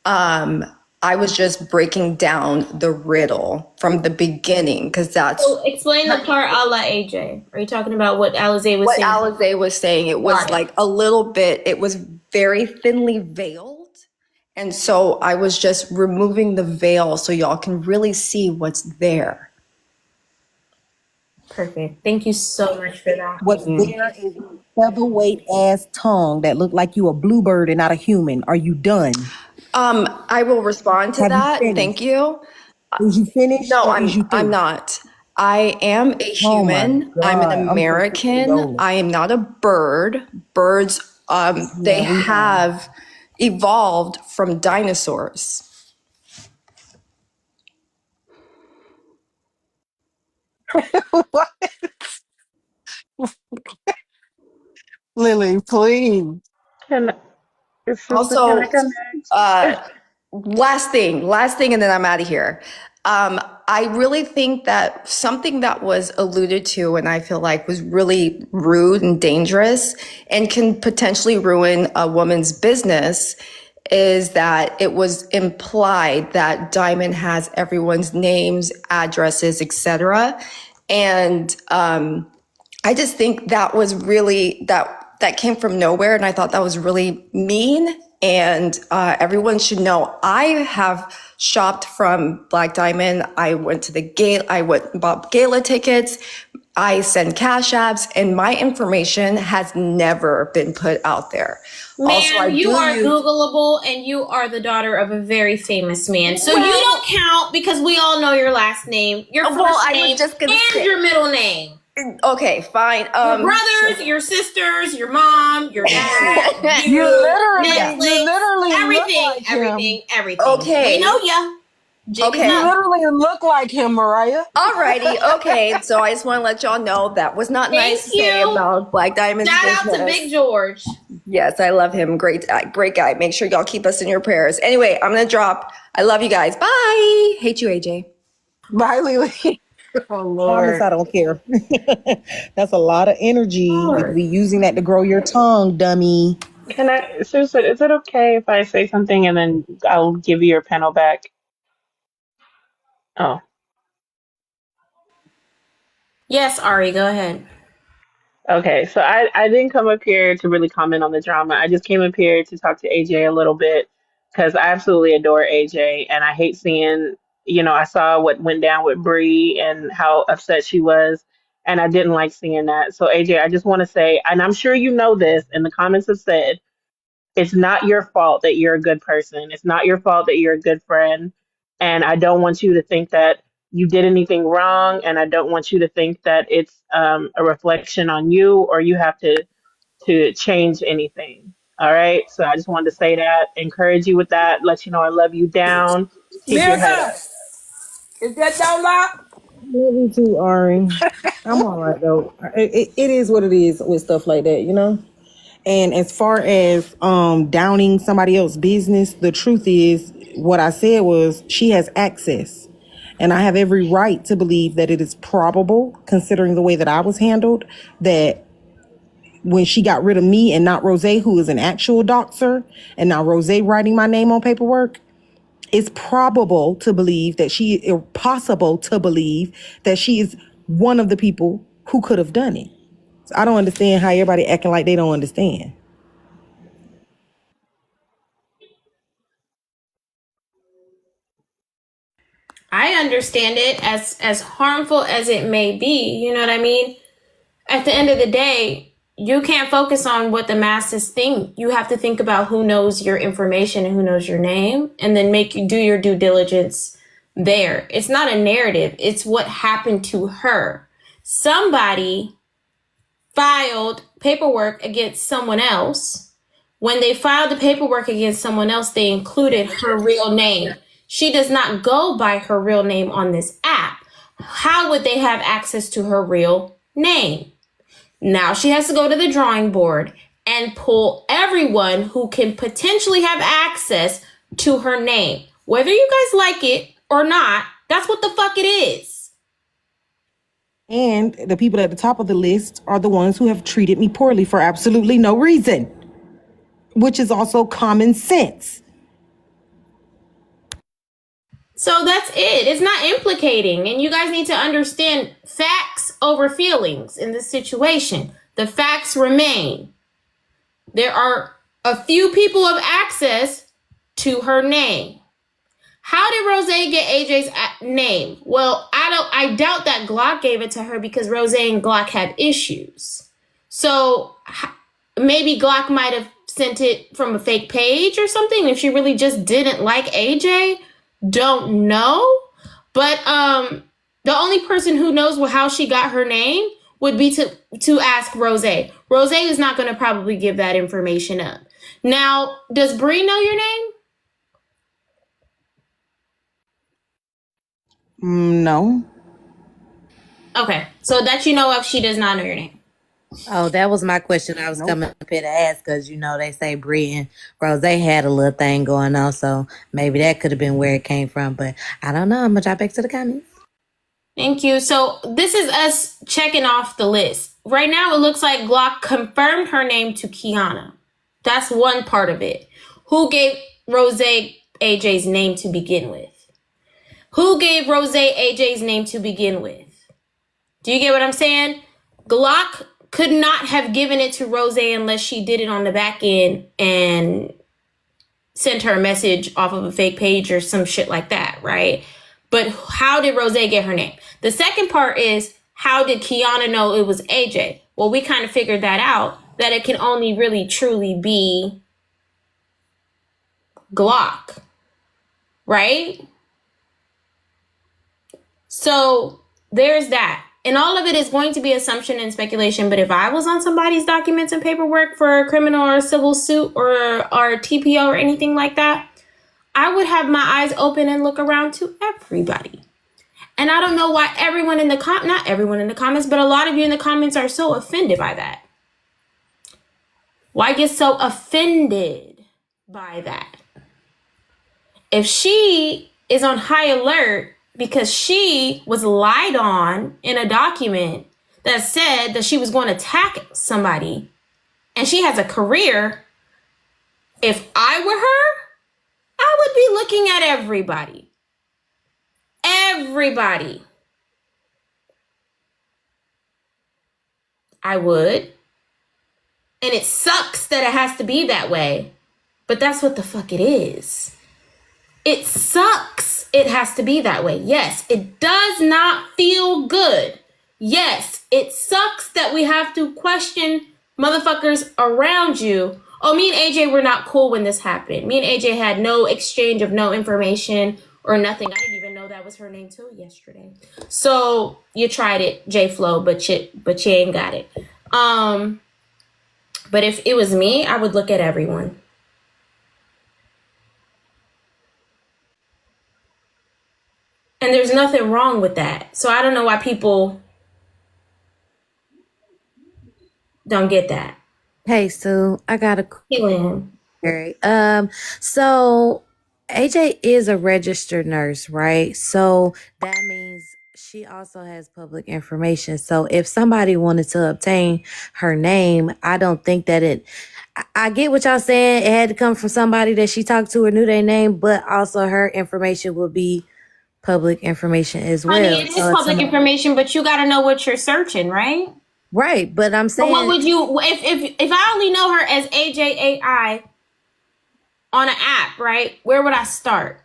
I was just breaking down the riddle from the beginning, because that's. So explain the part a la AJ. Are you talking about what Alize was saying? What Alize was saying, it was like a little bit. It was very thinly veiled, and so I was just removing the veil so y'all can really see what's there. Perfect. Thank you so much for that. What's there is a featherweight ass tongue that looked like you a bluebird and not a human. Are you done? I will respond to that. Thank you. Did you finish? No, I'm not. I am a human. I'm an American. I am not a bird. Birds, they have evolved from dinosaurs. What? Lily, please. Also, last thing, and then I'm out of here. I really think that something that was alluded to, and I feel like was really rude and dangerous and can potentially ruin a woman's business, is that it was implied that Diamond has everyone's names, addresses, etc. And I just think that was really, that came from nowhere, and I thought that was really mean. And everyone should know I have shopped from Black Diamond. I went to the gala, I went and bought gala tickets. I send cash apps, and my information has never been put out there. Ma'am, you are Googleable, and you are the daughter of a very famous man. So you don't count, because we all know your last name, your first name, and your middle name. Okay, fine. Your brothers, your sisters, your mom, your dad, you literally, Netflix, everything. Okay. We know ya. Okay. You literally look like him, Mariah. Alrighty, okay. So I just want to let y'all know that was not nice to say about Black Diamond's business. Shout out to Big George. Yes, I love him. Great guy. Make sure y'all keep us in your prayers. Anyway, I'm gonna drop. I love you guys. Bye. Hate you, AJ. Bye, Lily. Oh Lord. Promise I don't care. That's a lot of energy. You be using that to grow your tongue, dummy. Susan, is it okay if I say something and then I'll give you your panel back? Oh. Yes, Ari, go ahead. Okay, so I didn't come up here to really comment on the drama. I just came up here to talk to AJ a little bit because I absolutely adore AJ, and I hate seeing, I saw what went down with Bree and how upset she was, and I didn't like seeing that. So AJ, I just want to say, and I'm sure you know this, and the comments have said, it's not your fault that you're a good person. It's not your fault that you're a good friend. And I don't want you to think that you did anything wrong. And I don't want you to think that it's a reflection on you or you have to change anything. All right. So I just wanted to say that, encourage you with that, let you know I love you down. Keep your head Miranda, up. is that your lock? Love you too, Ari. I'm all right though. It is what it is with stuff like that, you know. And as far as downing somebody else's business, the truth is what I said was she has access. And I have every right to believe that it is probable, considering the way that I was handled, that when she got rid of me and not Rose, who is an actual doctor, and now Rose writing my name on paperwork, it's probable to believe that possible to believe that she is one of the people who could have done it. So I don't understand how everybody acting like they don't understand. I understand it as harmful as it may be. You know what I mean? At the end of the day, you can't focus on what the masses think. You have to think about who knows your information and who knows your name, and then do your due diligence there. It's not a narrative. It's what happened to her. Somebody filed paperwork against someone else. When they filed the paperwork against someone else, they included her real name. She does not go by her real name on this app. How would they have access to her real name? Now she has to go to the drawing board and pull everyone who can potentially have access to her name. Whether you guys like it or not, that's what the fuck it is. And the people at the top of the list are the ones who have treated me poorly for absolutely no reason, which is also common sense. So that's it. It's not implicating. And you guys need to understand facts over feelings in this situation. The facts remain. There are a few people of access to her name. How did Rose get AJ's name? Well, I doubt that Glock gave it to her because Rose and Glock had issues. So maybe Glock might have sent it from a fake page or something. If she really just didn't like AJ, don't know. But the only person who knows how she got her name would be to ask Rose. Rose is not going to probably give that information up. Now, does Bree know your name? No. Okay, so that you know of, she does not know your name. Oh, that was my question. I was coming up here to ask because, you know, they say Brie and Rose had a little thing going on. So maybe that could have been where it came from. But I don't know. I'm going to drop back to the comments. Thank you. So this is us checking off the list. Right now, it looks like Glock confirmed her name to Kiana. That's one part of it. Who gave Rose AJ's name to begin with? Who gave Rose AJ's name to begin with? Do you get what I'm saying? Glock could not have given it to Rose unless she did it on the back end and sent her a message off of a fake page or some shit like that, right? But how did Rose get her name? The second part is, how did Kiana know it was AJ? Well, we kind of figured that out, that it can only really truly be Glock, right? So there's that. And all of it is going to be assumption and speculation. But if I was on somebody's documents and paperwork for a criminal or a civil suit or TPO or anything like that, I would have my eyes open and look around to everybody. And I don't know why everyone in the not everyone in the comments, but a lot of you in the comments are so offended by that. Why get so offended by that? If she is on high alert because she was lied on in a document that said that she was going to attack somebody, and she has a career, if I were her, I would be looking at everybody. Everybody. I would. And it sucks that it has to be that way, but that's what the fuck it is. It sucks it has to be that way. Yes, it does not feel good. Yes, it sucks that we have to question motherfuckers around you. Oh, me and AJ were not cool when this happened. Me and AJ had no exchange of no information or nothing. I didn't even know that was her name till yesterday. So you tried it, J Flow, but you ain't got it. But if it was me, I would look at everyone. And there's nothing wrong with that. So I don't know why people don't get that. Hey, Sue, I got a question. So AJ is a registered nurse, right? So that means she also has public information. So if somebody wanted to obtain her name, I don't think that I get what y'all saying. It had to come from somebody that she talked to or knew their name, but also her information would be public information as well. Honey, it is public information, but you got to know what you're searching, right? Right, but I'm saying, but what would you if I only know her as AJAI on an app, right? Where would I start?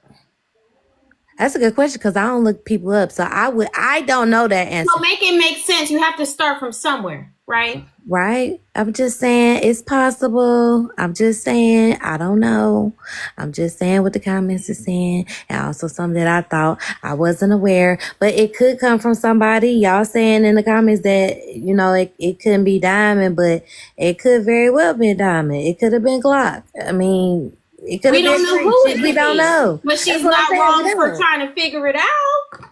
That's a good question because I don't look people up, so I don't know that answer. So make it make sense. You have to start from somewhere, right? Right. I'm just saying it's possible. I'm just saying I don't know. I'm just saying what the comments are saying, and also something that I thought I wasn't aware, but it could come from somebody. Y'all saying in the comments that it couldn't be Diamond, but it could very well be Diamond. It could have been Glock. I mean, it could. We don't know who it is. We don't know. But she's not wrong for trying to figure it out.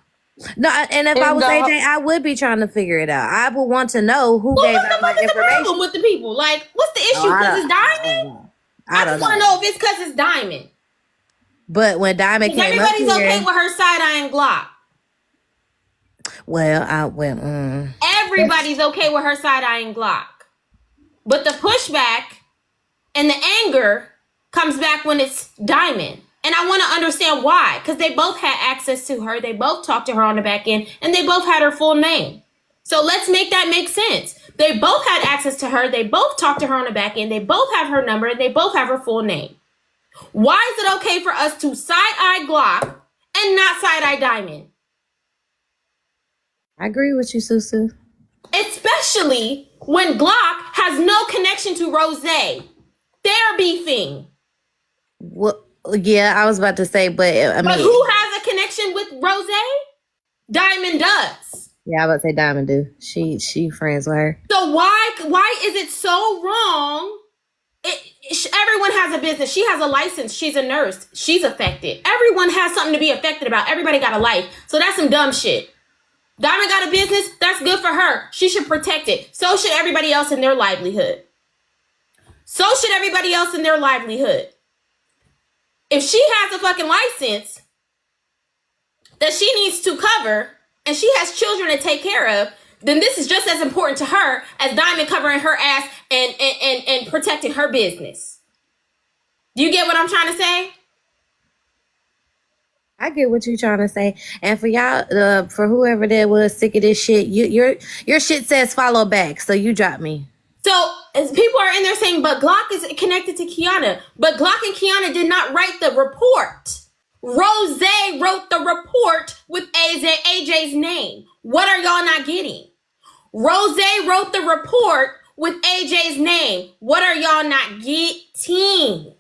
No, and if I was AJ, I would be trying to figure it out. I would want to know who gave out my information. What's the problem with the people? Like, what's the issue? Because it's Diamond? I just want to know if it's because it's Diamond. But when Diamond came up here, everybody's okay with her side-eyeing Glock. Well, everybody's okay with her side-eyeing Glock. But the pushback and the anger comes back when it's Diamond. And I want to understand why. Because they both had access to her. They both talked to her on the back end. And they both had her full name. So let's make that make sense. They both had access to her. They both talked to her on the back end. They both have her number. And they both have her full name. Why is it okay for us to side-eye Glock and not side-eye Diamond? I agree with you, Susu. Especially when Glock has no connection to Rose. They're beefing. Well, yeah, I was about to say, but but who has a connection with Rose? Diamond does. Yeah, I was about to say Diamond do. She friends with her. So why is it so wrong? Everyone has a business. She has a license. She's a nurse. She's affected. Everyone has something to be affected about. Everybody got a life. So that's some dumb shit. Diamond got a business. That's good for her. She should protect it. So should everybody else in their livelihood. If she has a fucking license that she needs to cover and she has children to take care of, then this is just as important to her as Diamond covering her ass and protecting her business. Do you get what I'm trying to say? I get what you're trying to say. And for y'all, for whoever that was sick of this shit, your shit says follow back, so you dropped me. So as people are in there saying, but Glock is connected to Kiana. But Glock and Kiana did not write the report. Rose wrote the report with AJ's name. What are y'all not getting? Rose wrote the report with AJ's name. What are y'all not getting?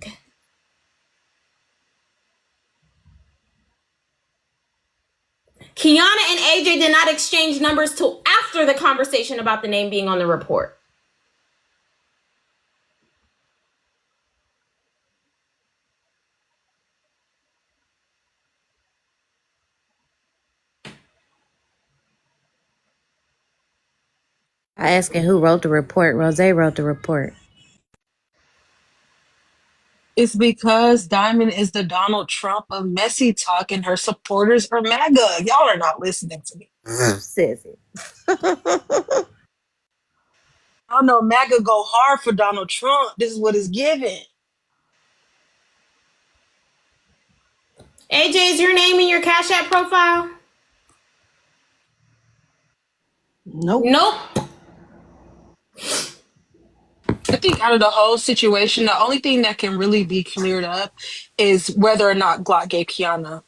Kiana and AJ did not exchange numbers till after the conversation about the name being on the report. I asking who wrote the report. Rose wrote the report. It's because Diamond is the Donald Trump of messy talk and her supporters are MAGA. Y'all are not listening to me. Sissy. I don't know, MAGA go hard for Donald Trump. This is what it's given. AJ, is your name in your Cash App profile? Nope. I think out of the whole situation, the only thing that can really be cleared up is whether or not Glock gave Kiana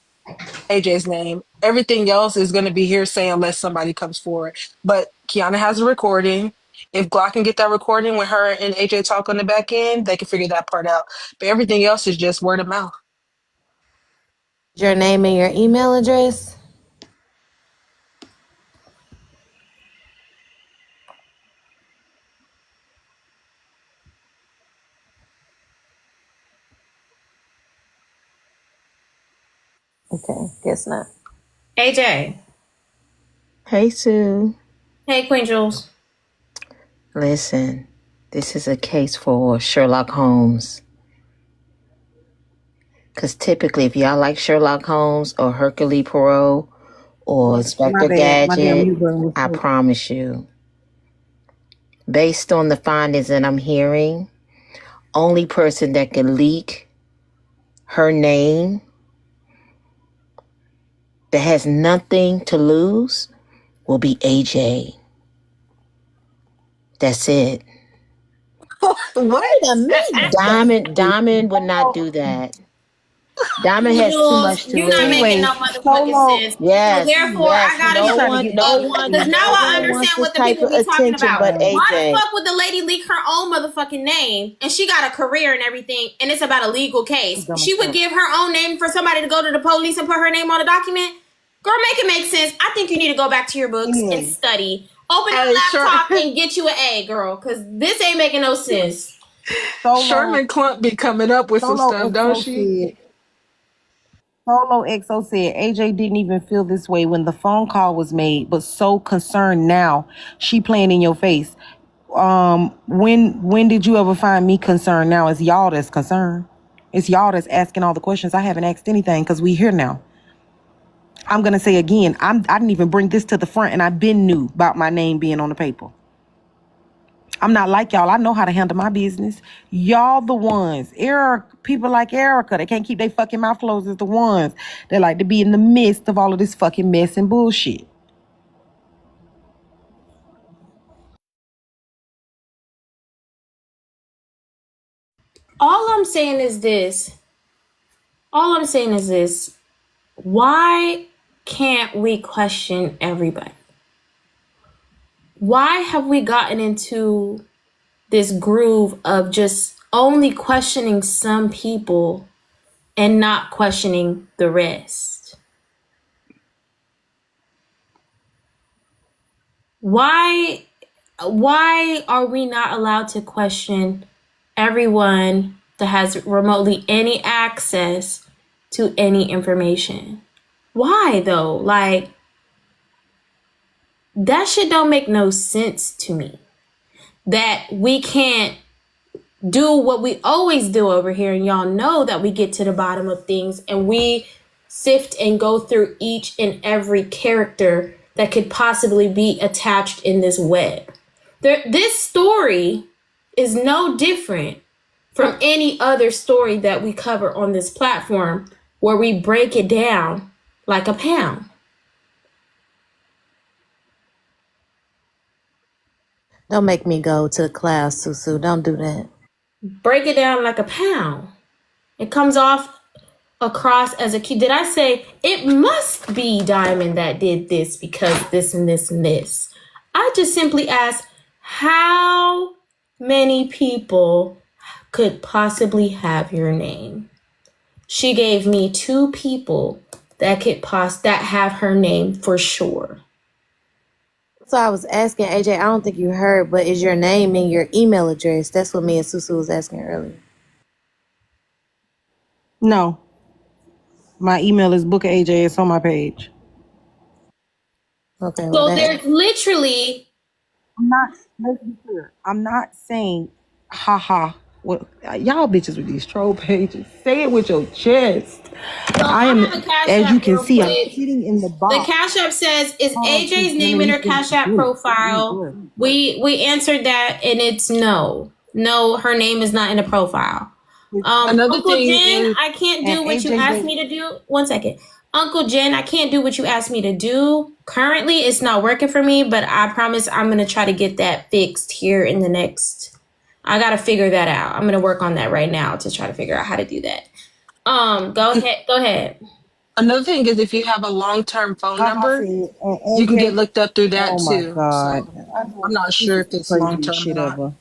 AJ's name. Everything else is going to be hearsay unless somebody comes forward. But Kiana has a recording. If Glock can get that recording when her and AJ talk on the back end, they can figure that part out. But everything else is just word of mouth. Your name and your email address? Okay, guess not. AJ. Hey, Sue. Hey, Queen Jules. Listen, this is a case for Sherlock Holmes. Because typically, if y'all like Sherlock Holmes or Hercule Poirot or My Inspector bad. My damn Gadget, mute button was I full. promise you, based on the findings that I'm hearing, only person that can leak her name that has nothing to lose will be AJ. That's it. What? Wait a minute. Diamond would not do that. Diamond Queen has too Jules, much to you're not lose. making Anyway, no motherfucking Solo. sense. So Yes, therefore, I yes. gotta He No trying to one, get no paid. one, because now no I one wants understand this what the type people of be talking attention about. but Why the AJ. fuck would the lady leak her own motherfucking name and she got a career and everything and it's about a legal case? She would give her own name for somebody to go to the police and put her name on a document? Girl, make it make sense. I think you need to go back to your books and Anyway, study. Open your Hey, laptop and get you an A, girl, because this ain't making no sense. Solo, Sherman Clump be coming up with some Solo stuff, don't XO she? said, Solo XO said AJ didn't even feel this way when the phone call was made, but so concerned now. She playing in your face. When did you ever find me concerned? Now it's y'all that's concerned. It's y'all that's asking all the questions. I haven't asked anything because we here now. I'm gonna say again, I didn't even bring this to the front, and I've been new about my name being on the paper. I'm not like y'all. I know how to handle my business. Y'all the ones. People like Erica, they can't keep their fucking mouth closed, is the ones that like to be in the midst of all of this fucking mess and bullshit. All I'm saying is this. All I'm saying is this. Why can't we question everybody? Why have we gotten into this groove of just only questioning some people and not questioning the rest? Why are we not allowed to question everyone that has remotely any access to any information? Why though? Like, that shit don't make no sense to me. That we can't do what we always do over here, and y'all know that we get to the bottom of things and we sift and go through each and every character that could possibly be attached in this web. This story is no different from any other story that we cover on this platform where we break it down like a pound. Don't make me go to class, Susu. Don't do that. Break it down like a pound. It comes off across as a key. Did I say it must be Diamond that did this because this and this and this? I just simply asked how many people could possibly have your name. She gave me 2 people that could that have her name for sure. So I was asking AJ, I don't think you heard, but is your name and your email address? That's what me and Susu was asking earlier. No, my email is bookajj. It's on my page. Okay, well So there's literally Let's be clear. I'm not saying, haha. Well, y'all bitches with these troll pages. Say it with your chest. So I am, have a Cash as you App can real see, I'm quick. sitting in the The box. Cash App says, is AJ's name Let in me her finish Cash the App sentence. profile? We answered that and it's no. No, her name is not in the profile. Another Uncle thing Jen, is, I can't do And what you AJ asked gave, me to do. One second. Uncle Jen, I can't do what you asked me to do. Currently, it's not working for me, but I promise I'm going to try to get that fixed here in the next. I got to figure that out. I'm going to work on that right now to try to figure out how to do that. Go ahead. Go ahead. another thing is if you have a long-term phone haha number, said, and you can get AJ, looked up through that oh my too. God. So I'm not This sure is if the it's craziest long-term or shit not. ever.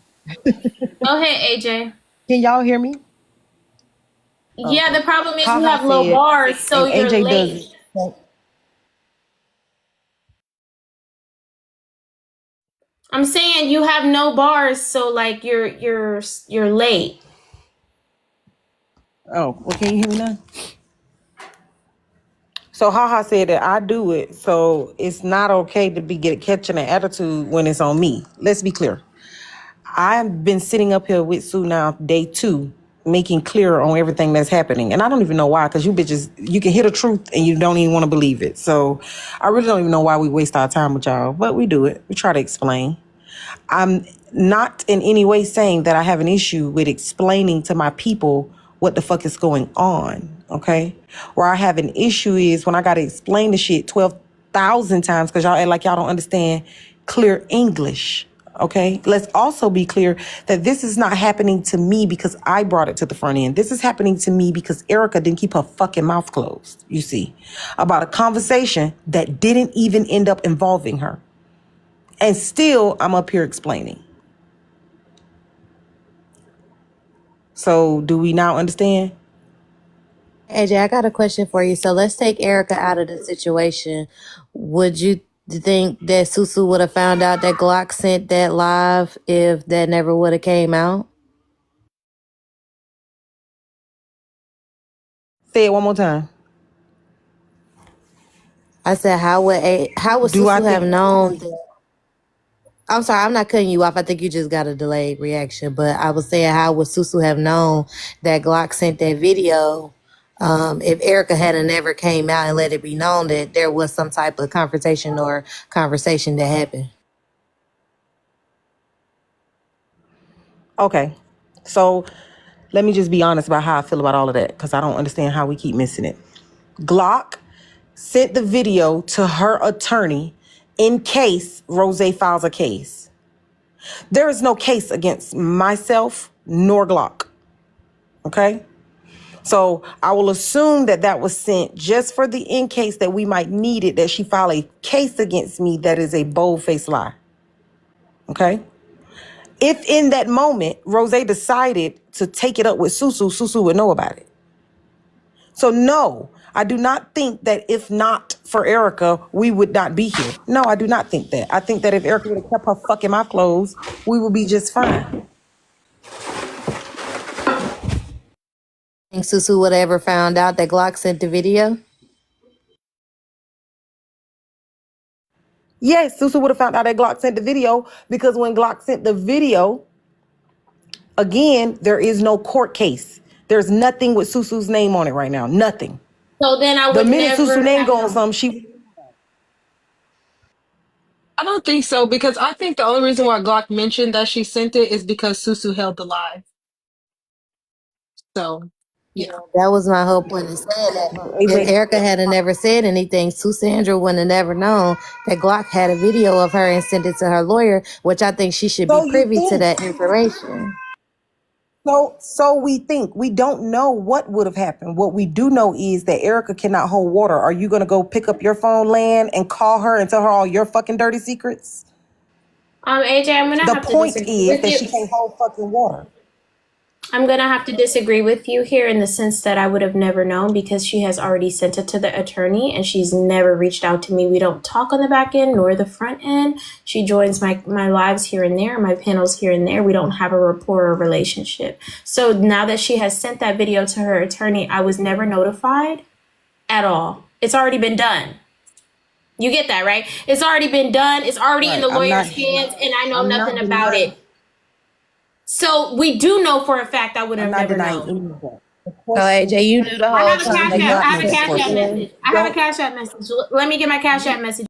Go ahead, AJ. Can y'all hear me? Yeah, the problem is you Haha have low said, bars, so and you're AJ late. does it. I'm saying you have no bars, so like you're late. Oh, well, can you hear me now? So Haha said that I do it, so it's not okay to be catching an attitude when it's on me. Let's be clear. I've been sitting up here with Sue now, day 2, making clear on everything that's happening. And I don't even know why, because you bitches, you can hear the truth and you don't even want to believe it. So I really don't even know why we waste our time with y'all, but we do it. We try to explain. I'm not in any way saying that I have an issue with explaining to my people what the fuck is going on, okay? Where I have an issue is when I got to explain the shit 12,000 times because y'all act like y'all don't understand clear English, okay? Let's also be clear that this is not happening to me because I brought it to the front end. This is happening to me because Erica didn't keep her fucking mouth closed, you see, about a conversation that didn't even end up involving her. And still, I'm up here explaining. So, do we now understand? AJ, I got a question for you. So let's take Erica out of the situation. Would you think that Susu would have found out that Glock sent that live if that never would have came out? Say it one more time. I said, how would Do I Susu have think? known that? I'm sorry, I'm not cutting you off. I think you just got a delayed reaction. But I was saying, how would Susu have known that Glock sent that video if Erica hadn't never came out and let it be known that there was some type of confrontation or conversation that happened? Okay. So, let me just be honest about how I feel about all of that because I don't understand how we keep missing it. Glock sent the video to her attorney in case Rose files a case. There is no case against myself nor Glock. Okay? So I will assume that that was sent just for the in case that we might need it, that she file a case against me that is a bold-faced lie. Okay? If in that moment, Rose decided to take it up with Susu, Susu would know about it. So no, I do not think that if not for Erica, we would not be here. No, I do not think that. I think that if Erica would have kept her fucking mouth closed, we would be just fine. Think Susu would have ever found out that Glock sent the video? Yes, Susu would have found out that Glock sent the video because when Glock sent the video, again, there is no court case. There's nothing with Susu's name on it right now. Nothing. So then I would The minute never Susu's name have go on known. something, she... I don't think so because I think the only reason why Glock mentioned that she sent it is because Susu held the live. So, yeah. That was my whole point in saying that. If AJ, Erica had never said anything, Susandra wouldn't have never known that Glock had a video of her and sent it to her lawyer, which I think she should be so you privy to think. that information. So we think. We don't know what would have happened. What we do know is that Erica cannot hold water. Are you going to go pick up your phone, Lan, and call her and tell her all your fucking dirty secrets? AJ, I'm gonna The have to point disagree is with that you. she can't hold fucking water. I'm gonna have to disagree with you here in the sense that I would have never known because she has already sent it to the attorney and she's never reached out to me. We don't talk on the back end nor the front end. She joins my lives here and there, my panels here and there. We don't have a rapport or relationship. So now that she has sent that video to her attorney, I was never notified at all. It's already been done. You get that, right? It's already been done. It's already in the lawyer's hands and I know nothing about it. So we do know for a fact I would have never known. So AJ, you knew the I whole have a time. cash app. I have a cash app message. I have a cash app message. Let me get my cash app message.